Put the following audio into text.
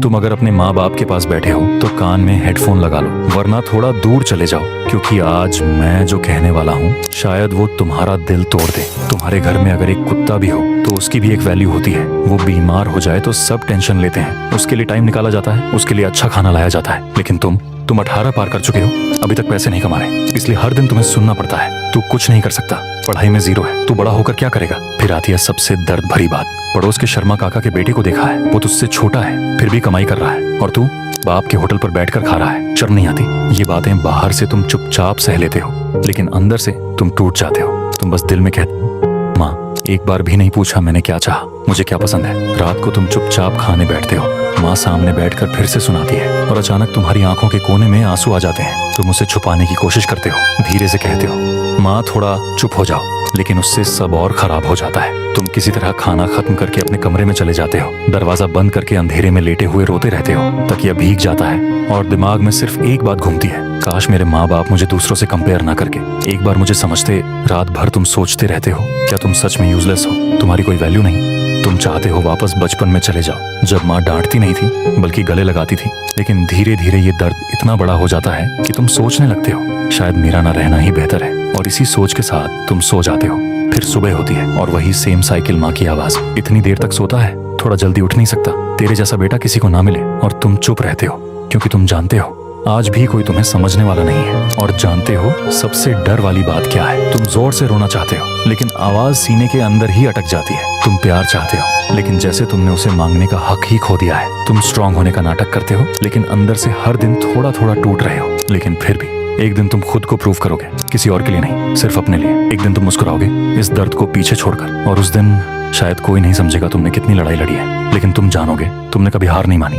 तुम अगर अपने माँ बाप के पास बैठे हो तो कान में हेडफोन लगा लो, वरना थोड़ा दूर चले जाओ, क्योंकि आज मैं जो कहने वाला हूँ शायद वो तुम्हारा दिल तोड़ दे। तुम्हारे घर में अगर एक कुत्ता भी हो तो उसकी भी एक वैल्यू होती है। वो बीमार हो जाए तो सब टेंशन लेते हैं, उसके लिए टाइम निकाला जाता है, उसके लिए अच्छा खाना लाया जाता है। लेकिन तुम 18 पार कर चुके हो, अभी तक पैसे नहीं कमा रहे, इसलिए हर दिन तुम्हें सुनना पड़ता है तू कुछ नहीं कर सकता, पढ़ाई में 0 है, तू बड़ा होकर क्या करेगा। फिर आती है सबसे दर्द भरी बात, पड़ोस के शर्मा काका के बेटे को देखा है, वो तुझसे छोटा है फिर भी कमाई कर रहा है, और तू बाप के होटल पर बैठकर खा रहा है। शर्म नहीं आती? ये बातें बाहर से तुम चुपचाप सह लेते हो, लेकिन अंदर से तुम टूट जाते हो। तुम बस दिल में कहते, माँ एक बार भी नहीं पूछा मैंने क्या चाहा, मुझे क्या पसंद है। रात को तुम चुपचाप खाने बैठते हो, माँ सामने बैठकर फिर से सुनाती है, और अचानक तुम्हारी आंखों के कोने में आंसू आ जाते हैं। तुम उसे छुपाने की कोशिश करते हो, धीरे से कहते हो, माँ थोड़ा चुप हो जाओ, लेकिन उससे सब और खराब हो जाता है। तुम किसी तरह खाना खत्म करके अपने कमरे में चले जाते हो, दरवाजा बंद करके अंधेरे में लेटे हुए रोते रहते हो। तकिया भीग जाता है और दिमाग में सिर्फ एक बात घूमती है, काश मेरे माँ बाप मुझे दूसरों से कंपेयर ना करके एक बार मुझे समझते। रात भर तुम सोचते रहते हो, क्या तुम सच में यूजलेस हो, तुम्हारी कोई वैल्यू नहीं। तुम चाहते हो वापस बचपन में चले जाओ, जब माँ डांटती नहीं थी बल्कि गले लगाती थी। लेकिन धीरे धीरे ये दर्द इतना बड़ा हो जाता है कि तुम सोचने लगते हो, शायद मेरा ना रहना ही बेहतर है, और इसी सोच के साथ तुम सो जाते हो। फिर सुबह होती है और वही सेम साइकिल, माँ की आवाज, इतनी देर तक सोता है, थोड़ा जल्दी उठ नहीं सकता, तेरे जैसा बेटा किसी को ना मिले। और तुम चुप रहते हो, क्योंकि तुम जानते हो आज भी कोई तुम्हें समझने वाला नहीं है। और जानते हो सबसे डर वाली बात क्या है? तुम जोर से रोना चाहते हो, लेकिन आवाज सीने के अंदर ही अटक जाती है। तुम प्यार चाहते हो, लेकिन जैसे तुमने उसे मांगने का हक ही खो दिया है। तुम स्ट्रांग होने का नाटक करते हो, लेकिन अंदर से हर दिन थोड़ा थोड़ा टूट रहे हो। लेकिन फिर भी एक दिन तुम खुद को प्रूव करोगे, किसी और के लिए नहीं, सिर्फ अपने लिए। एक दिन तुम मुस्कुराओगे इस दर्द को पीछे छोड़कर, और उस दिन शायद कोई नहीं समझेगा तुमने कितनी लड़ाई लड़ी है, लेकिन तुम जानोगे तुमने कभी हार नहीं मानी।